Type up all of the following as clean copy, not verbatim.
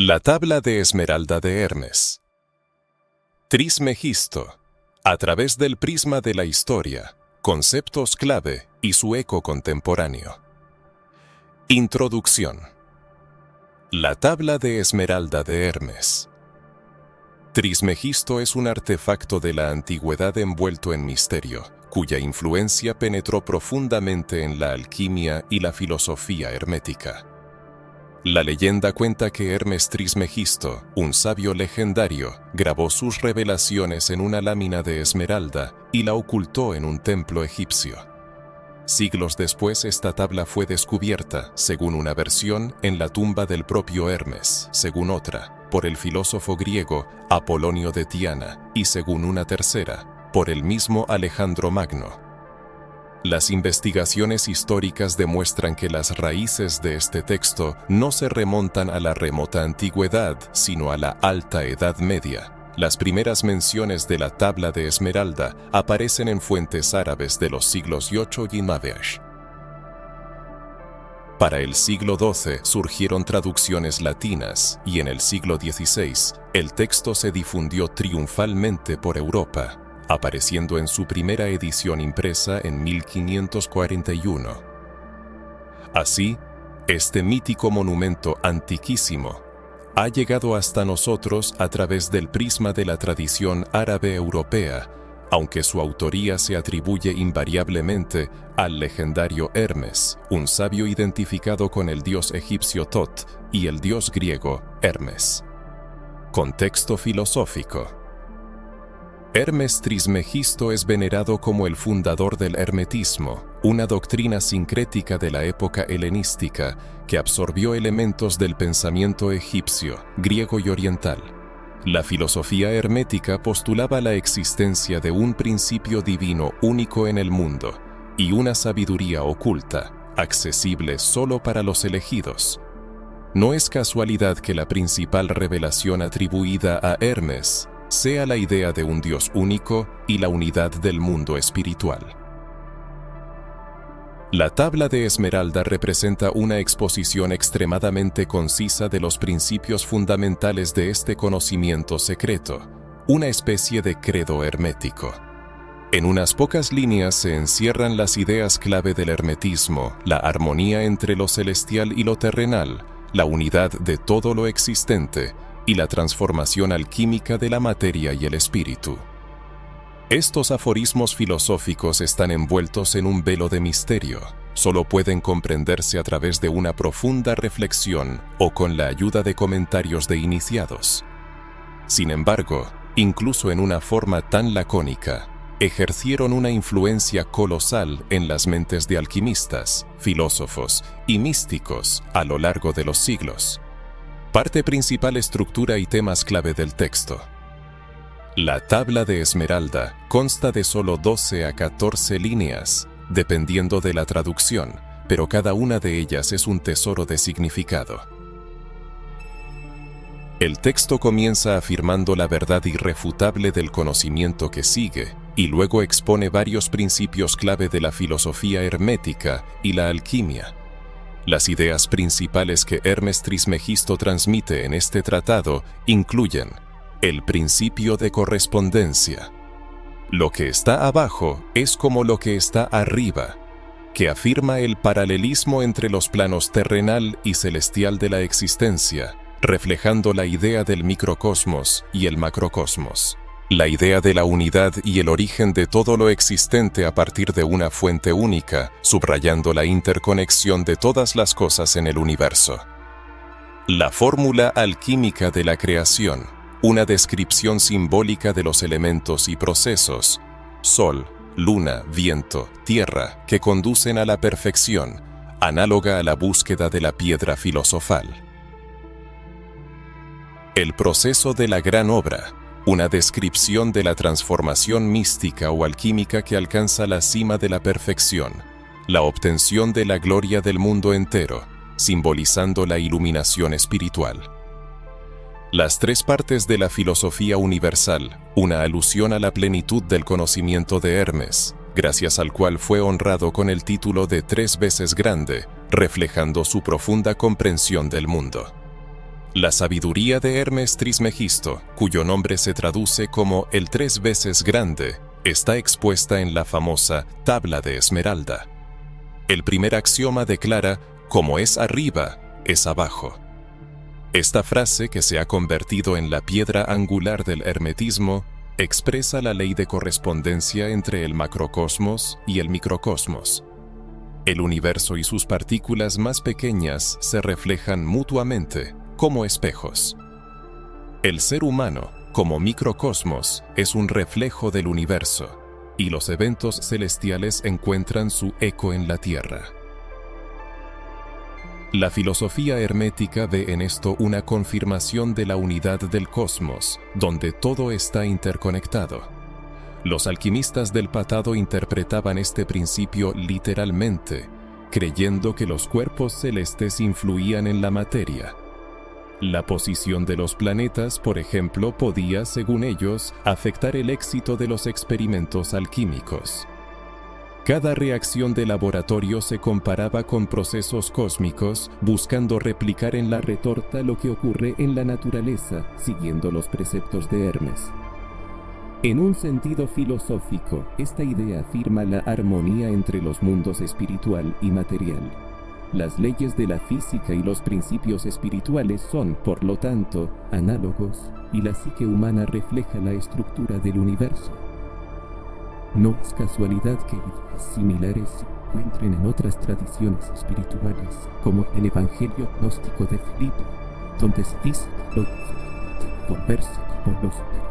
La tabla de esmeralda de Hermes. Trismegisto, a través del prisma de la historia, conceptos clave y su eco contemporáneo. Introducción. La tabla de esmeralda de Hermes. Trismegisto es un artefacto de la antigüedad envuelto en misterio, cuya influencia penetró profundamente en la alquimia y la filosofía hermética. La leyenda cuenta que Hermes Trismegisto, un sabio legendario, grabó sus revelaciones en una lámina de esmeralda y la ocultó en un templo egipcio. Siglos después, esta tabla fue descubierta, según una versión, en la tumba del propio Hermes, según otra, por el filósofo griego Apolonio de Tiana, y según una tercera, por el mismo Alejandro Magno. Las investigaciones históricas demuestran que las raíces de este texto no se remontan a la remota antigüedad, sino a la Alta Edad Media. Las primeras menciones de la tabla de esmeralda aparecen en fuentes árabes de los siglos VIII y IX. Para el siglo XII surgieron traducciones latinas y en el siglo XVI el texto se difundió triunfalmente por Europa, apareciendo en su primera edición impresa en 1541. Así, este mítico monumento antiquísimo ha llegado hasta nosotros a través del prisma de la tradición árabe europea, aunque su autoría se atribuye invariablemente al legendario Hermes, un sabio identificado con el dios egipcio Tot y el dios griego Hermes. Contexto filosófico. Hermes Trismegisto es venerado como el fundador del hermetismo, una doctrina sincrética de la época helenística que absorbió elementos del pensamiento egipcio, griego y oriental. La filosofía hermética postulaba la existencia de un principio divino único en el mundo y una sabiduría oculta, accesible solo para los elegidos. No es casualidad que la principal revelación atribuida a Hermes sea la idea de un Dios único y la unidad del mundo espiritual. La tabla de esmeralda representa una exposición extremadamente concisa de los principios fundamentales de este conocimiento secreto, una especie de credo hermético. En unas pocas líneas se encierran las ideas clave del hermetismo, la armonía entre lo celestial y lo terrenal, la unidad de todo lo existente, y la transformación alquímica de la materia y el espíritu. Estos aforismos filosóficos están envueltos en un velo de misterio, solo pueden comprenderse a través de una profunda reflexión o con la ayuda de comentarios de iniciados. Sin embargo, incluso en una forma tan lacónica, ejercieron una influencia colosal en las mentes de alquimistas, filósofos y místicos a lo largo de los siglos. Parte principal, estructura y temas clave del texto. La tabla de esmeralda consta de solo 12 a 14 líneas, dependiendo de la traducción, pero cada una de ellas es un tesoro de significado. El texto comienza afirmando la verdad irrefutable del conocimiento que sigue, y luego expone varios principios clave de la filosofía hermética y la alquimia. Las ideas principales que Hermes Trismegisto transmite en este tratado incluyen el principio de correspondencia. Lo que está abajo es como lo que está arriba, que afirma el paralelismo entre los planos terrenal y celestial de la existencia, reflejando la idea del microcosmos y el macrocosmos. La idea de la unidad y el origen de todo lo existente a partir de una fuente única, subrayando la interconexión de todas las cosas en el universo. La fórmula alquímica de la creación, una descripción simbólica de los elementos y procesos, sol, luna, viento, tierra, que conducen a la perfección, análoga a la búsqueda de la piedra filosofal. El proceso de la gran obra, una descripción de la transformación mística o alquímica que alcanza la cima de la perfección, la obtención de la gloria del mundo entero, simbolizando la iluminación espiritual. Las tres partes de la filosofía universal, una alusión a la plenitud del conocimiento de Hermes, gracias al cual fue honrado con el título de 3 veces grande, reflejando su profunda comprensión del mundo. La sabiduría de Hermes Trismegisto, cuyo nombre se traduce como el 3 veces grande, está expuesta en la famosa Tabla de Esmeralda. El primer axioma declara: como es arriba, es abajo. Esta frase, que se ha convertido en la piedra angular del hermetismo, expresa la ley de correspondencia entre el macrocosmos y el microcosmos. El universo y sus partículas más pequeñas se reflejan mutuamente como espejos. El ser humano, como microcosmos, es un reflejo del universo, y los eventos celestiales encuentran su eco en la Tierra. La filosofía hermética ve en esto una confirmación de la unidad del cosmos, donde todo está interconectado. Los alquimistas del pasado interpretaban este principio literalmente, creyendo que los cuerpos celestes influían en la materia. La posición de los planetas, por ejemplo, podía, según ellos, afectar el éxito de los experimentos alquímicos. Cada reacción de laboratorio se comparaba con procesos cósmicos, buscando replicar en la retorta lo que ocurre en la naturaleza, siguiendo los preceptos de Hermes. En un sentido filosófico, esta idea afirma la armonía entre los mundos espiritual y material. Las leyes de la física y los principios espirituales son, por lo tanto, análogos, y la psique humana refleja la estructura del universo. No es casualidad que ideas similares se encuentren en otras tradiciones espirituales, como el Evangelio gnóstico de Filipo, donde se dice que lo inferior debe volverse como lo superior.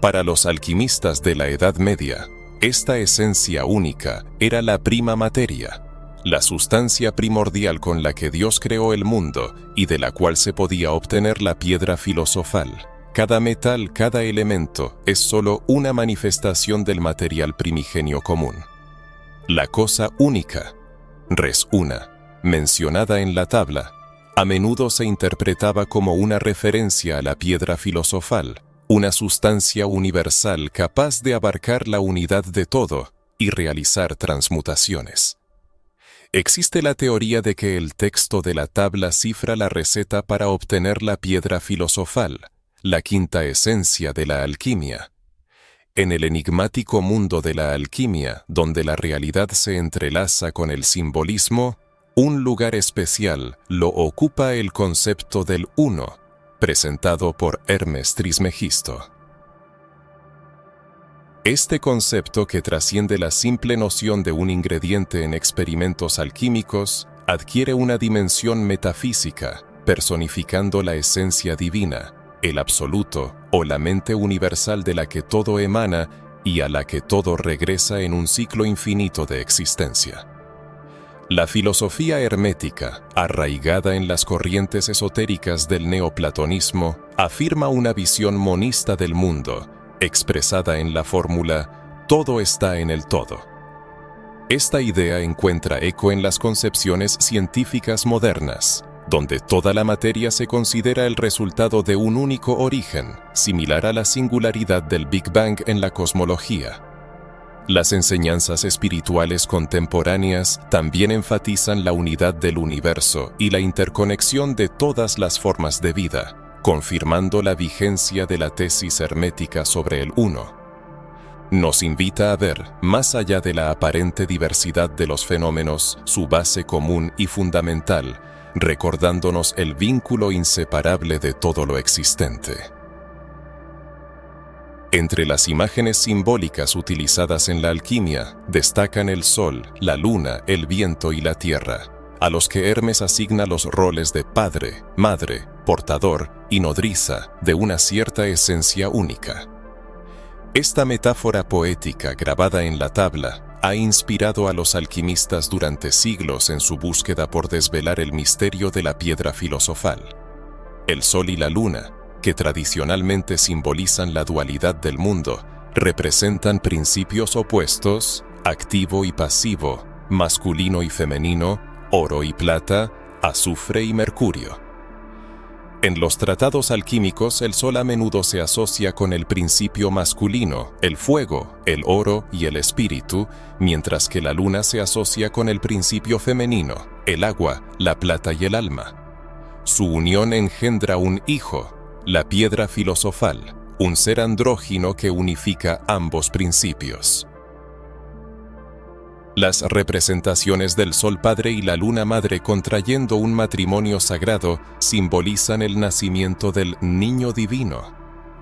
Para los alquimistas de la Edad Media, esta esencia única era la prima materia, la sustancia primordial con la que Dios creó el mundo y de la cual se podía obtener la piedra filosofal. Cada metal, cada elemento, es solo una manifestación del material primigenio común. La cosa única, res una, mencionada en la tabla, a menudo se interpretaba como una referencia a la piedra filosofal, una sustancia universal capaz de abarcar la unidad de todo y realizar transmutaciones. Existe la teoría de que el texto de la tabla cifra la receta para obtener la piedra filosofal, la quinta esencia de la alquimia. En el enigmático mundo de la alquimia, donde la realidad se entrelaza con el simbolismo, un lugar especial lo ocupa el concepto del uno, presentado por Hermes Trismegisto. Este concepto, que trasciende la simple noción de un ingrediente en experimentos alquímicos, adquiere una dimensión metafísica, personificando la esencia divina, el absoluto o la mente universal de la que todo emana y a la que todo regresa en un ciclo infinito de existencia. La filosofía hermética, arraigada en las corrientes esotéricas del neoplatonismo, afirma una visión monista del mundo, expresada en la fórmula «todo está en el todo». Esta idea encuentra eco en las concepciones científicas modernas, donde toda la materia se considera el resultado de un único origen, similar a la singularidad del Big Bang en la cosmología. Las enseñanzas espirituales contemporáneas también enfatizan la unidad del universo y la interconexión de todas las formas de vida, confirmando la vigencia de la tesis hermética sobre el uno. Nos invita a ver, más allá de la aparente diversidad de los fenómenos, su base común y fundamental, recordándonos el vínculo inseparable de todo lo existente. Entre las imágenes simbólicas utilizadas en la alquimia, destacan el sol, la luna, el viento y la tierra, a los que Hermes asigna los roles de padre, madre, portador y nodriza de una cierta esencia única. Esta metáfora poética grabada en la tabla ha inspirado a los alquimistas durante siglos en su búsqueda por desvelar el misterio de la piedra filosofal. El sol y la luna, que tradicionalmente simbolizan la dualidad del mundo, representan principios opuestos, activo y pasivo, masculino y femenino, oro y plata, azufre y mercurio. En los tratados alquímicos, el sol a menudo se asocia con el principio masculino, el fuego, el oro y el espíritu, mientras que la luna se asocia con el principio femenino, el agua, la plata y el alma. Su unión engendra un hijo, la piedra filosofal, un ser andrógino que unifica ambos principios. Las representaciones del Sol Padre y la Luna Madre contrayendo un matrimonio sagrado simbolizan el nacimiento del niño divino,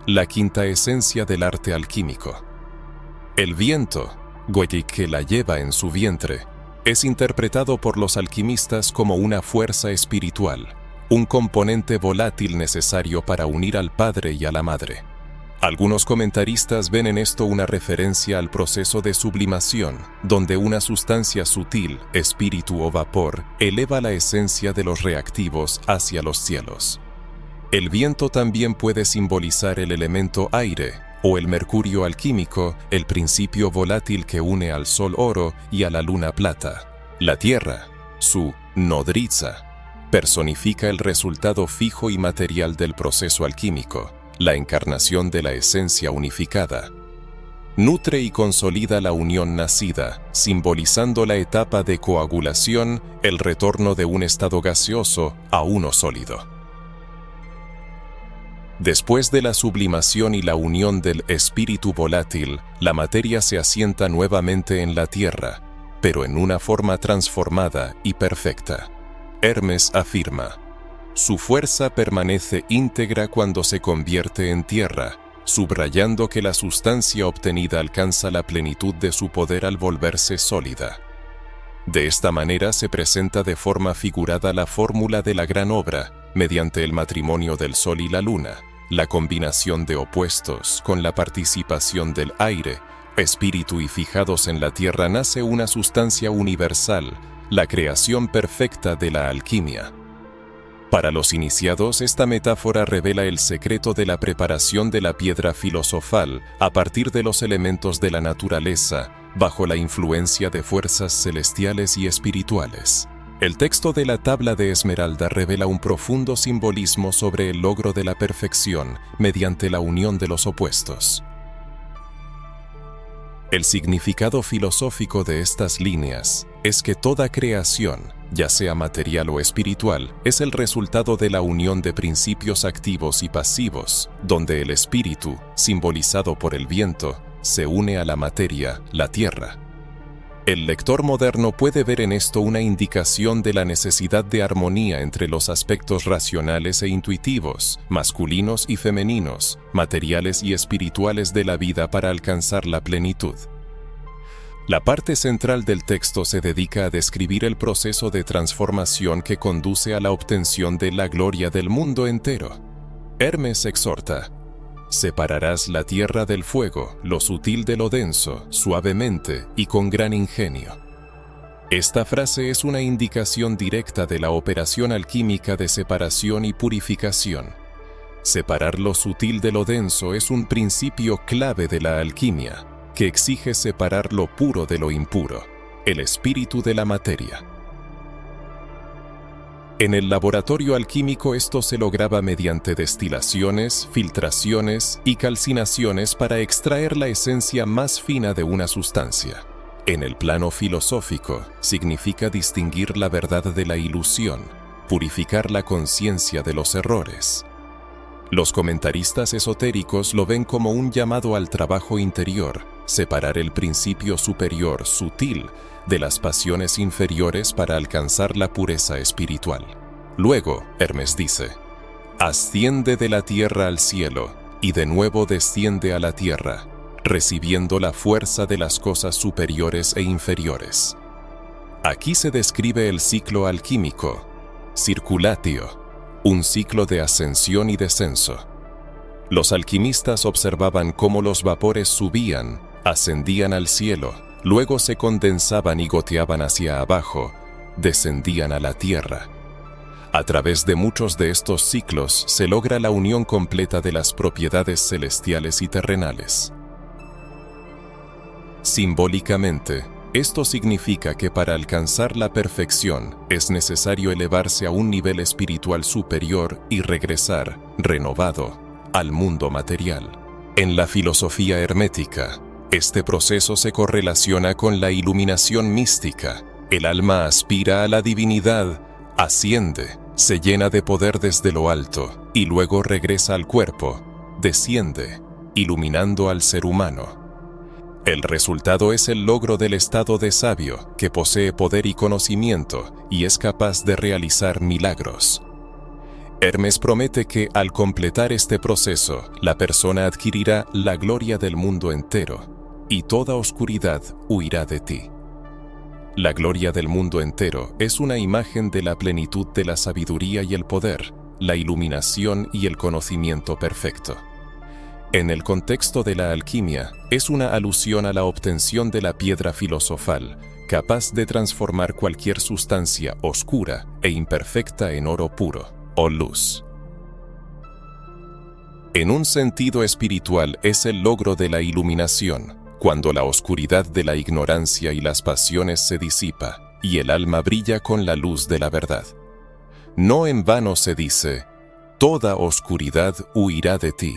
la quinta esencia del arte alquímico. El viento, Goyi que la lleva en su vientre, es interpretado por los alquimistas como una fuerza espiritual, un componente volátil necesario para unir al Padre y a la Madre. Algunos comentaristas ven en esto una referencia al proceso de sublimación, donde una sustancia sutil, espíritu o vapor, eleva la esencia de los reactivos hacia los cielos. El viento también puede simbolizar el elemento aire, o el mercurio alquímico, el principio volátil que une al sol oro y a la luna plata. La tierra, su nodriza, personifica el resultado fijo y material del proceso alquímico, la encarnación de la esencia unificada. Nutre y consolida la unión nacida, simbolizando la etapa de coagulación, el retorno de un estado gaseoso a uno sólido. Después de la sublimación y la unión del espíritu volátil, la materia se asienta nuevamente en la tierra, pero en una forma transformada y perfecta. Hermes afirma: su fuerza permanece íntegra cuando se convierte en tierra, subrayando que la sustancia obtenida alcanza la plenitud de su poder al volverse sólida. De esta manera se presenta de forma figurada la fórmula de la gran obra, mediante el matrimonio del sol y la luna, la combinación de opuestos con la participación del aire, espíritu y fijados en la tierra nace una sustancia universal, la creación perfecta de la alquimia. Para los iniciados, esta metáfora revela el secreto de la preparación de la piedra filosofal a partir de los elementos de la naturaleza, bajo la influencia de fuerzas celestiales y espirituales. El texto de la tabla de Esmeralda revela un profundo simbolismo sobre el logro de la perfección mediante la unión de los opuestos. El significado filosófico de estas líneas es que toda creación, ya sea material o espiritual, es el resultado de la unión de principios activos y pasivos, donde el espíritu, simbolizado por el viento, se une a la materia, la tierra. El lector moderno puede ver en esto una indicación de la necesidad de armonía entre los aspectos racionales e intuitivos, masculinos y femeninos, materiales y espirituales de la vida para alcanzar la plenitud. La parte central del texto se dedica a describir el proceso de transformación que conduce a la obtención de la gloria del mundo entero. Hermes exhorta: separarás la tierra del fuego, lo sutil de lo denso, suavemente y con gran ingenio. Esta frase es una indicación directa de la operación alquímica de separación y purificación. Separar lo sutil de lo denso es un principio clave de la alquimia, que exige separar lo puro de lo impuro, el espíritu de la materia. En el laboratorio alquímico esto se lograba mediante destilaciones, filtraciones y calcinaciones para extraer la esencia más fina de una sustancia. En el plano filosófico, significa distinguir la verdad de la ilusión, purificar la conciencia de los errores. Los comentaristas esotéricos lo ven como un llamado al trabajo interior, separar el principio superior, sutil, de las pasiones inferiores para alcanzar la pureza espiritual. Luego, Hermes dice: asciende de la tierra al cielo, y de nuevo desciende a la tierra, recibiendo la fuerza de las cosas superiores e inferiores. Aquí se describe el ciclo alquímico, circulatio, un ciclo de ascensión y descenso. Los alquimistas observaban cómo los vapores subían, ascendían al cielo, luego se condensaban y goteaban hacia abajo, descendían a la tierra. A través de muchos de estos ciclos se logra la unión completa de las propiedades celestiales y terrenales. Simbólicamente, esto significa que para alcanzar la perfección es necesario elevarse a un nivel espiritual superior y regresar, renovado, al mundo material. En la filosofía hermética, este proceso se correlaciona con la iluminación mística. El alma aspira a la divinidad, asciende, se llena de poder desde lo alto y luego regresa al cuerpo, desciende, iluminando al ser humano. El resultado es el logro del estado de sabio, que posee poder y conocimiento y es capaz de realizar milagros. Hermes promete que al completar este proceso, la persona adquirirá la gloria del mundo entero y toda oscuridad huirá de ti. La gloria del mundo entero es una imagen de la plenitud de la sabiduría y el poder, la iluminación y el conocimiento perfecto. En el contexto de la alquimia, es una alusión a la obtención de la piedra filosofal, capaz de transformar cualquier sustancia oscura e imperfecta en oro puro, o luz. En un sentido espiritual es el logro de la iluminación, cuando la oscuridad de la ignorancia y las pasiones se disipa, y el alma brilla con la luz de la verdad. No en vano se dice: toda oscuridad huirá de ti,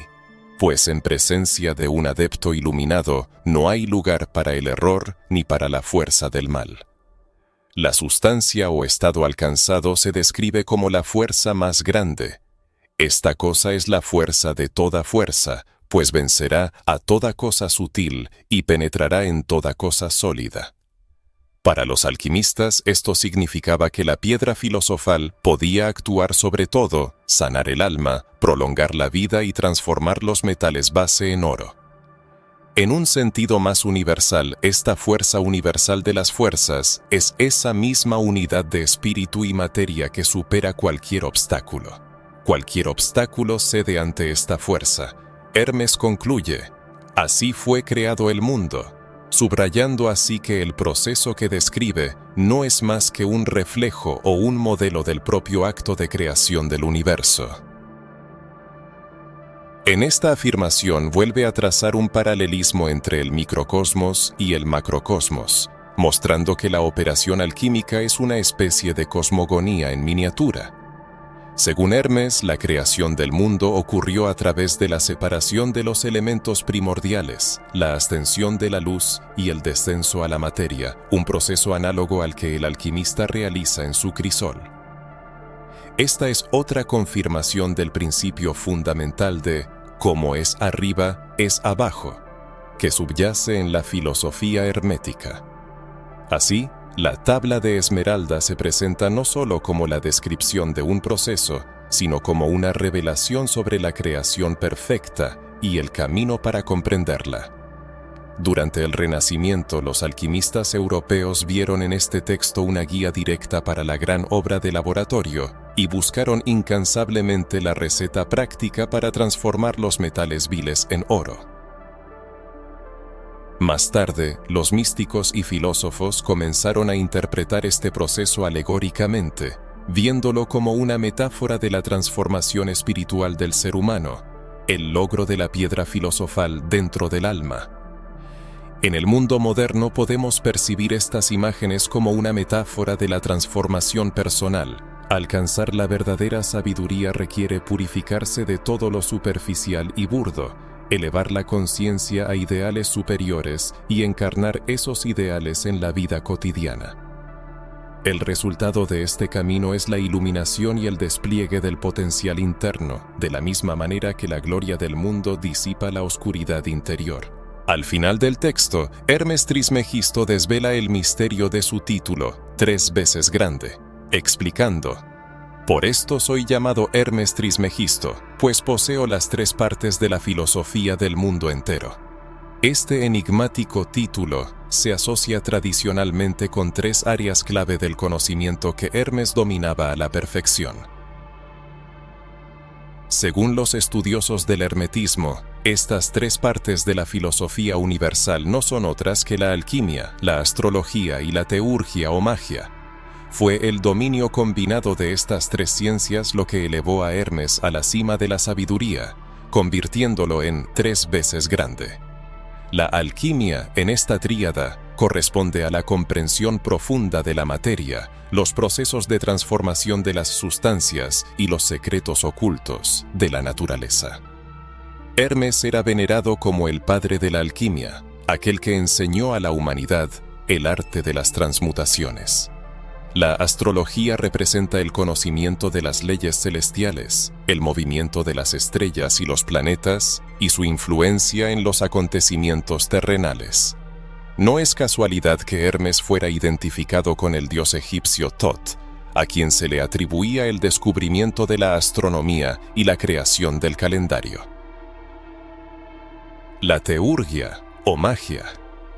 pues en presencia de un adepto iluminado no hay lugar para el error ni para la fuerza del mal. La sustancia o estado alcanzado se describe como la fuerza más grande. Esta cosa es la fuerza de toda fuerza, pues vencerá a toda cosa sutil y penetrará en toda cosa sólida. Para los alquimistas, esto significaba que la piedra filosofal podía actuar sobre todo, sanar el alma, prolongar la vida y transformar los metales base en oro. En un sentido más universal, esta fuerza universal de las fuerzas es esa misma unidad de espíritu y materia que supera cualquier obstáculo. Cualquier obstáculo cede ante esta fuerza. Hermes concluye: así fue creado el mundo, subrayando así que el proceso que describe no es más que un reflejo o un modelo del propio acto de creación del universo. En esta afirmación vuelve a trazar un paralelismo entre el microcosmos y el macrocosmos, mostrando que la operación alquímica es una especie de cosmogonía en miniatura. Según Hermes, la creación del mundo ocurrió a través de la separación de los elementos primordiales, la ascensión de la luz y el descenso a la materia, un proceso análogo al que el alquimista realiza en su crisol. Esta es otra confirmación del principio fundamental de como es arriba, es abajo, que subyace en la filosofía hermética. Así, la tabla de esmeralda se presenta no solo como la descripción de un proceso, sino como una revelación sobre la creación perfecta y el camino para comprenderla. Durante el Renacimiento, los alquimistas europeos vieron en este texto una guía directa para la gran obra de laboratorio y buscaron incansablemente la receta práctica para transformar los metales viles en oro. Más tarde, los místicos y filósofos comenzaron a interpretar este proceso alegóricamente, viéndolo como una metáfora de la transformación espiritual del ser humano, el logro de la piedra filosofal dentro del alma. En el mundo moderno podemos percibir estas imágenes como una metáfora de la transformación personal. Alcanzar la verdadera sabiduría requiere purificarse de todo lo superficial y burdo, elevar la conciencia a ideales superiores y encarnar esos ideales en la vida cotidiana. El resultado de este camino es la iluminación y el despliegue del potencial interno, de la misma manera que la gloria del mundo disipa la oscuridad interior. Al final del texto, Hermes Trismegisto desvela el misterio de su título, 3 veces grande, explicando: por esto soy llamado Hermes Trismegisto, pues poseo las 3 partes de la filosofía del mundo entero. Este enigmático título se asocia tradicionalmente con 3 áreas clave del conocimiento que Hermes dominaba a la perfección. Según los estudiosos del hermetismo, estas 3 partes de la filosofía universal no son otras que la alquimia, la astrología y la teurgia o magia. Fue el dominio combinado de estas 3 ciencias lo que elevó a Hermes a la cima de la sabiduría, convirtiéndolo en 3 veces grande. La alquimia en esta tríada corresponde a la comprensión profunda de la materia, los procesos de transformación de las sustancias y los secretos ocultos de la naturaleza. Hermes era venerado como el padre de la alquimia, aquel que enseñó a la humanidad el arte de las transmutaciones. La astrología representa el conocimiento de las leyes celestiales, el movimiento de las estrellas y los planetas, y su influencia en los acontecimientos terrenales. No es casualidad que Hermes fuera identificado con el dios egipcio Tot, a quien se le atribuía el descubrimiento de la astronomía y la creación del calendario. La teurgia, o magia,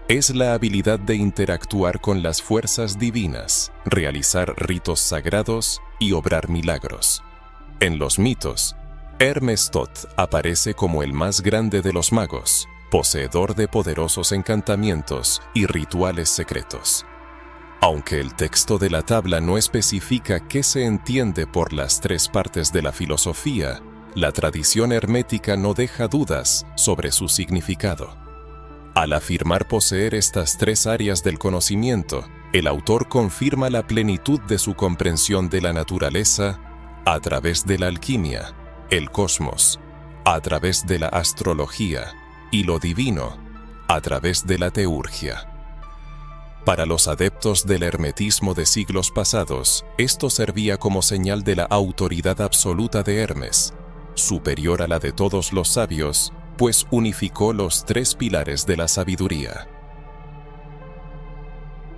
es la habilidad de interactuar con las fuerzas divinas, realizar ritos sagrados y obrar milagros. En los mitos, Hermes Tot aparece como el más grande de los magos, poseedor de poderosos encantamientos y rituales secretos. Aunque el texto de la tabla no especifica qué se entiende por las 3 partes de la filosofía, la tradición hermética no deja dudas sobre su significado. Al afirmar poseer estas 3 áreas del conocimiento, el autor confirma la plenitud de su comprensión de la naturaleza a través de la alquimia, el cosmos, a través de la astrología y lo divino a través de la teurgia. Para los adeptos del hermetismo de siglos pasados, esto servía como señal de la autoridad absoluta de Hermes, superior a la de todos los sabios, pues unificó los 3 pilares de la sabiduría.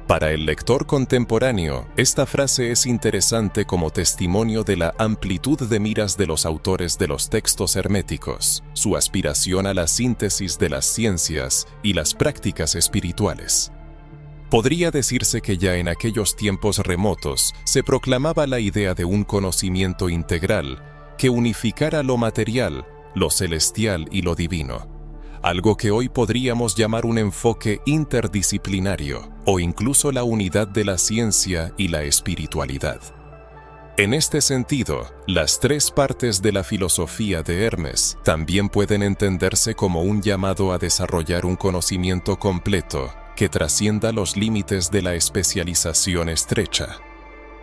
Para el lector contemporáneo, esta frase es interesante como testimonio de la amplitud de miras de los autores de los textos herméticos, su aspiración a la síntesis de las ciencias y las prácticas espirituales. Podría decirse que ya en aquellos tiempos remotos se proclamaba la idea de un conocimiento integral que unificara lo material, lo celestial y lo divino, algo que hoy podríamos llamar un enfoque interdisciplinario o incluso la unidad de la ciencia y la espiritualidad. En este sentido, las 3 partes de la filosofía de Hermes también pueden entenderse como un llamado a desarrollar un conocimiento completo que trascienda los límites de la especialización estrecha.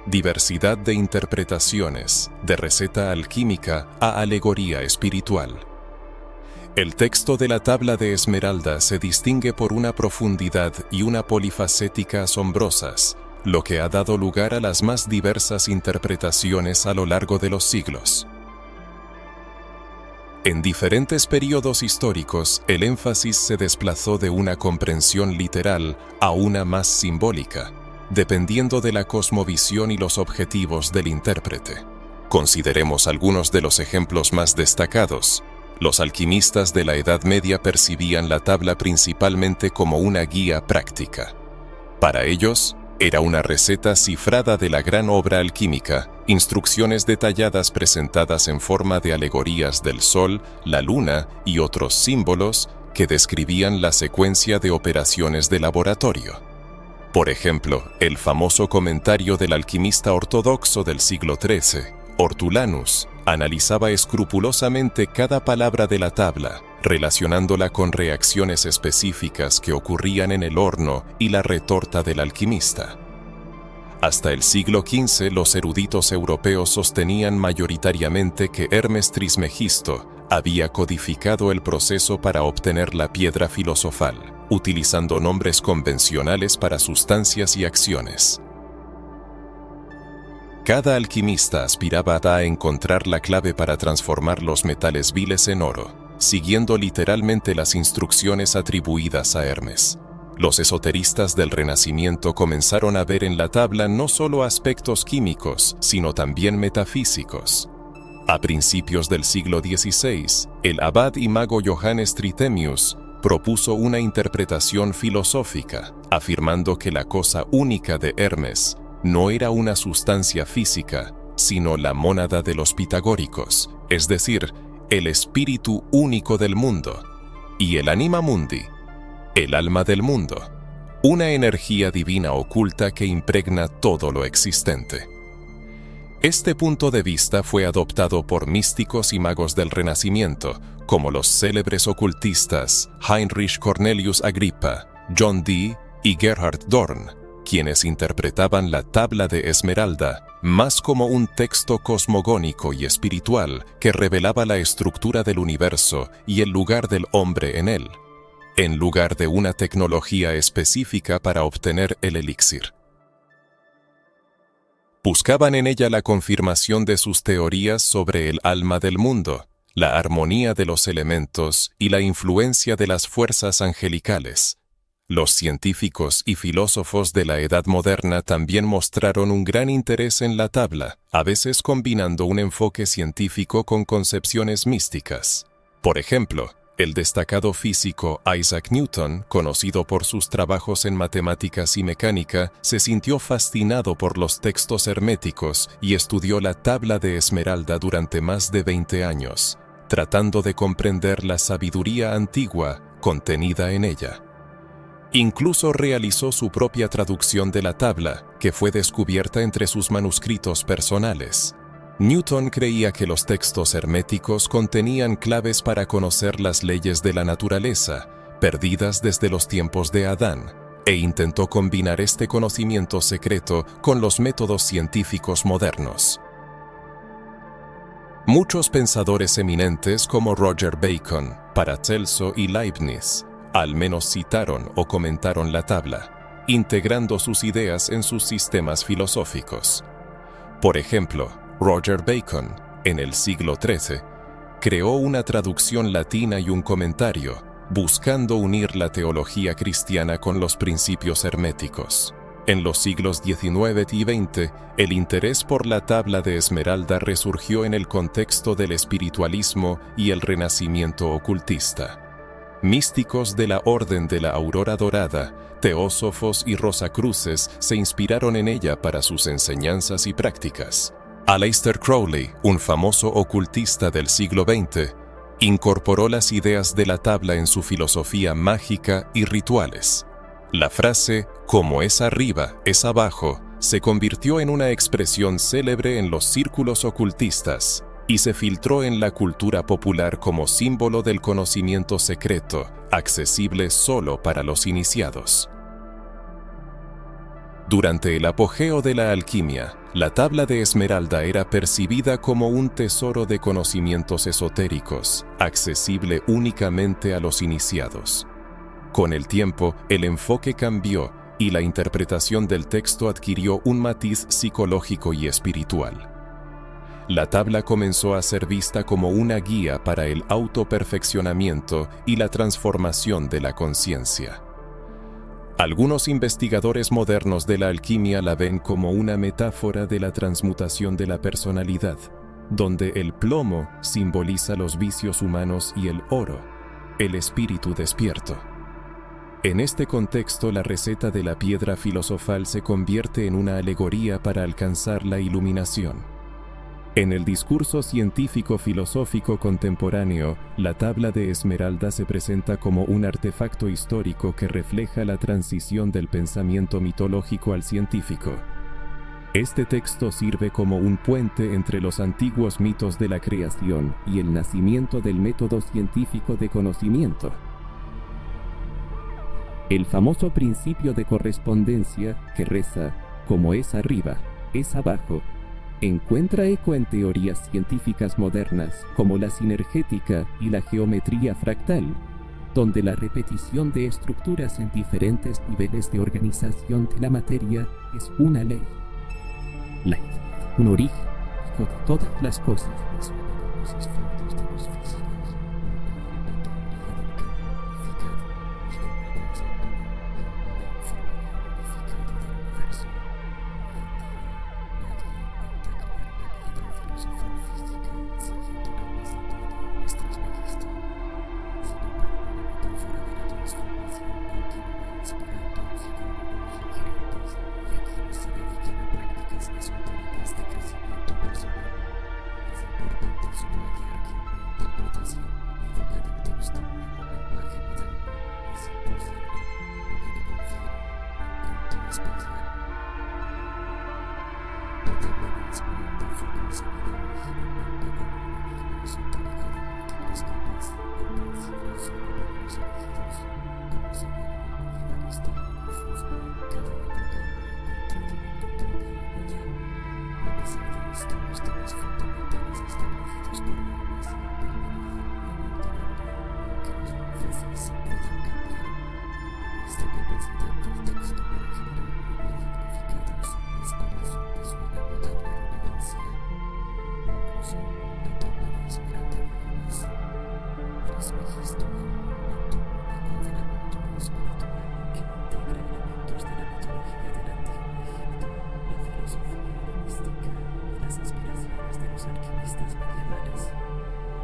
Diversidad de interpretaciones, de receta alquímica a alegoría espiritual. El texto de la tabla de Esmeralda se distingue por una profundidad y una polifacética asombrosas, lo que ha dado lugar a las más diversas interpretaciones a lo largo de los siglos. En diferentes periodos históricos, el énfasis se desplazó de una comprensión literal a una más simbólica, dependiendo de la cosmovisión y los objetivos del intérprete. Consideremos algunos de los ejemplos más destacados. Los alquimistas de la Edad Media percibían la tabla principalmente como una guía práctica. Para ellos, era una receta cifrada de la gran obra alquímica, instrucciones detalladas presentadas en forma de alegorías del sol, la luna y otros símbolos que describían la secuencia de operaciones de laboratorio. Por ejemplo, el famoso comentario del alquimista ortodoxo del siglo XIII, Hortulanus, analizaba escrupulosamente cada palabra de la tabla, relacionándola con reacciones específicas que ocurrían en el horno y la retorta del alquimista. Hasta el siglo XV, los eruditos europeos sostenían mayoritariamente que Hermes Trismegisto había codificado el proceso para obtener la piedra filosofal, utilizando nombres convencionales para sustancias y acciones. Cada alquimista aspiraba a encontrar la clave para transformar los metales viles en oro, siguiendo literalmente las instrucciones atribuidas a Hermes. Los esoteristas del Renacimiento comenzaron a ver en la tabla no solo aspectos químicos, sino también metafísicos. A principios del siglo XVI, el abad y mago Johannes Trithemius propuso una interpretación filosófica, afirmando que la cosa única de Hermes no era una sustancia física, sino la mónada de los pitagóricos, es decir, el espíritu único del mundo, y el anima mundi, el alma del mundo, una energía divina oculta que impregna todo lo existente. Este punto de vista fue adoptado por místicos y magos del Renacimiento, como los célebres ocultistas Heinrich Cornelius Agrippa, John Dee y Gerhard Dorn, quienes interpretaban la tabla de Esmeralda más como un texto cosmogónico y espiritual que revelaba la estructura del universo y el lugar del hombre en él, en lugar de una tecnología específica para obtener el elixir. Buscaban en ella la confirmación de sus teorías sobre el alma del mundo, la armonía de los elementos y la influencia de las fuerzas angelicales. Los científicos y filósofos de la Edad Moderna también mostraron un gran interés en la tabla, a veces combinando un enfoque científico con concepciones místicas. Por ejemplo, el destacado físico Isaac Newton, conocido por sus trabajos en matemáticas y mecánica, se sintió fascinado por los textos herméticos y estudió la tabla de Esmeralda durante más de 20 años, tratando de comprender la sabiduría antigua contenida en ella. Incluso realizó su propia traducción de la tabla, que fue descubierta entre sus manuscritos personales. Newton creía que los textos herméticos contenían claves para conocer las leyes de la naturaleza, perdidas desde los tiempos de Adán, e intentó combinar este conocimiento secreto con los métodos científicos modernos. Muchos pensadores eminentes como Roger Bacon, Paracelso y Leibniz al menos citaron o comentaron la tabla, integrando sus ideas en sus sistemas filosóficos. Por ejemplo, Roger Bacon, en el siglo XIII, creó una traducción latina y un comentario, buscando unir la teología cristiana con los principios herméticos. En los siglos XIX y XX, el interés por la tabla de Esmeralda resurgió en el contexto del espiritualismo y el renacimiento ocultista. Místicos de la Orden de la Aurora Dorada, teósofos y rosacruces se inspiraron en ella para sus enseñanzas y prácticas. Aleister Crowley, un famoso ocultista del siglo XX, incorporó las ideas de la tabla en su filosofía mágica y rituales. La frase «como es arriba, es abajo» se convirtió en una expresión célebre en los círculos ocultistas y se filtró en la cultura popular como símbolo del conocimiento secreto, accesible solo para los iniciados. Durante el apogeo de la alquimia, la tabla de Esmeralda era percibida como un tesoro de conocimientos esotéricos, accesible únicamente a los iniciados. Con el tiempo, el enfoque cambió y la interpretación del texto adquirió un matiz psicológico y espiritual. La tabla comenzó a ser vista como una guía para el autoperfeccionamiento y la transformación de la conciencia. Algunos investigadores modernos de la alquimia la ven como una metáfora de la transmutación de la personalidad, donde el plomo simboliza los vicios humanos y el oro, el espíritu despierto. En este contexto, la receta de la piedra filosofal se convierte en una alegoría para alcanzar la iluminación. En el discurso científico-filosófico contemporáneo, la tabla de Esmeralda se presenta como un artefacto histórico que refleja la transición del pensamiento mitológico al científico. Este texto sirve como un puente entre los antiguos mitos de la creación y el nacimiento del método científico de conocimiento. El famoso principio de correspondencia, que reza «como es arriba, es abajo», encuentra eco en teorías científicas modernas como la sinergética y la geometría fractal, donde la repetición de estructuras en diferentes niveles de organización de la materia es una ley. un origen de todas las cosas. Los esfuerzos de los físicos, una teoría del campo unificado y de una cosa unificado del universo. Nadie intenta crear una piedra filosofal física siguiendo la misma teoría o estrasmegisto, sino para una metáfora de la transformación continua inspirando a psicólogos gerentes y a quienes se dedican a prácticas esotéricas de crecimiento personal. Es importante subrayar que una interpretación enfocada en texto en un lenguaje moderno es imposible porque le confiere un encanto especial. La tabla de Esmeralda fue concebida originalmente como un enigma esotérico de múltiples capas, comprensible solo para los elegidos, como señala el medievalista Confucio. Cada época ha encontrado un doctor en ella. A pesar de esto, los temas fundamentales establecidos por Hermes, Parmenides y Anacreonte, aunque los monfeses se puedan cambiar, esta capacidad del texto para generar nuevos significados es la razón de su inagotable relevancia. Incluso la tabla de Esmeralda de Hermes, Trismegisto, un momento único de la cultura espiritual que integra elementos de la mitología del antiguo Egipto, la filosofía helenística y las inspiraciones de los alquimistas medievales.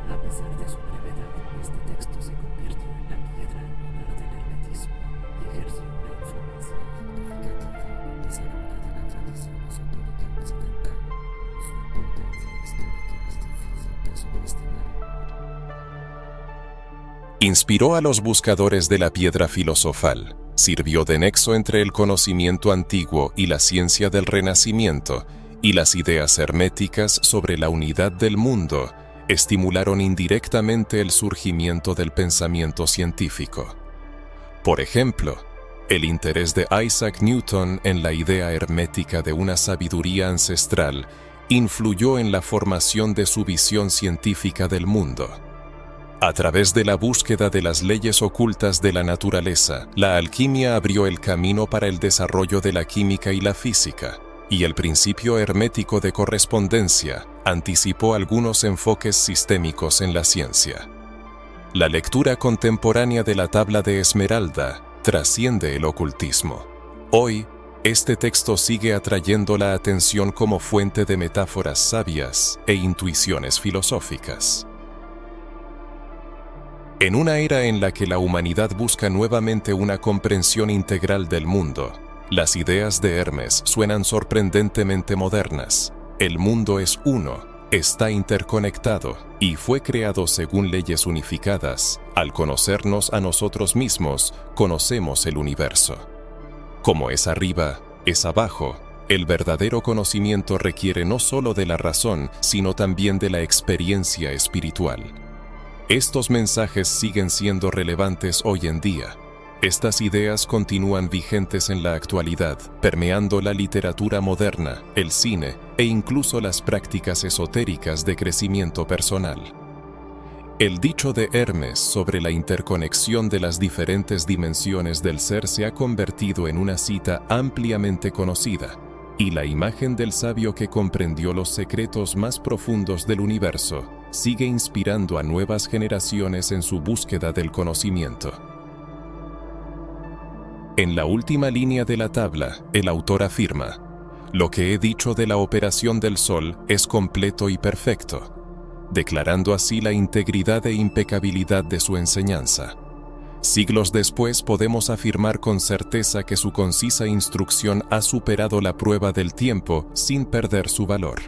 A pesar de su brevedad, este texto se convirtió en la piedra angular del hermetismo y ejerció una influencia significativa en el desarrollo de la tradición esotérica occidental. Su importancia histórica es difícil de subestimar. Inspiró a los buscadores de la piedra filosofal, sirvió de nexo entre el conocimiento antiguo y la ciencia del Renacimiento, y las ideas herméticas sobre la unidad del mundo estimularon indirectamente el surgimiento del pensamiento científico. Por ejemplo, el interés de Isaac Newton en la idea hermética de una sabiduría ancestral influyó en la formación de su visión científica del mundo. A través de la búsqueda de las leyes ocultas de la naturaleza, la alquimia abrió el camino para el desarrollo de la química y la física, y el principio hermético de correspondencia anticipó algunos enfoques sistémicos en la ciencia. La lectura contemporánea de la tabla de Esmeralda trasciende el ocultismo. Hoy, este texto sigue atrayendo la atención como fuente de metáforas sabias e intuiciones filosóficas. En una era en la que la humanidad busca nuevamente una comprensión integral del mundo, las ideas de Hermes suenan sorprendentemente modernas. El mundo es uno, está interconectado y fue creado según leyes unificadas. Al conocernos a nosotros mismos, conocemos el universo. Como es arriba, es abajo. El verdadero conocimiento requiere no solo de la razón, sino también de la experiencia espiritual. Estos mensajes siguen siendo relevantes hoy en día. Estas ideas continúan vigentes en la actualidad, permeando la literatura moderna, el cine e incluso las prácticas esotéricas de crecimiento personal. El dicho de Hermes sobre la interconexión de las diferentes dimensiones del ser se ha convertido en una cita ampliamente conocida, y la imagen del sabio que comprendió los secretos más profundos del universo sigue inspirando a nuevas generaciones en su búsqueda del conocimiento. En la última línea de la tabla, el autor afirma: «Lo que he dicho de la operación del Sol es completo y perfecto», declarando así la integridad e impecabilidad de su enseñanza. Siglos después podemos afirmar con certeza que su concisa instrucción ha superado la prueba del tiempo sin perder su valor.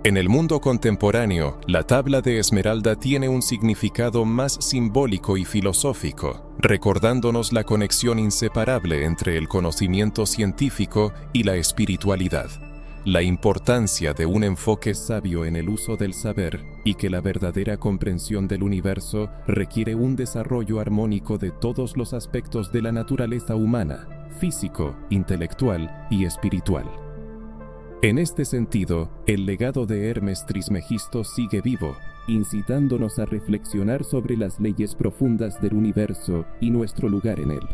En el mundo contemporáneo, la tabla de Esmeralda tiene un significado más simbólico y filosófico, recordándonos la conexión inseparable entre el conocimiento científico y la espiritualidad, la importancia de un enfoque sabio en el uso del saber y que la verdadera comprensión del universo requiere un desarrollo armónico de todos los aspectos de la naturaleza humana, físico, intelectual y espiritual. En este sentido, el legado de Hermes Trismegisto sigue vivo, incitándonos a reflexionar sobre las leyes profundas del universo y nuestro lugar en él.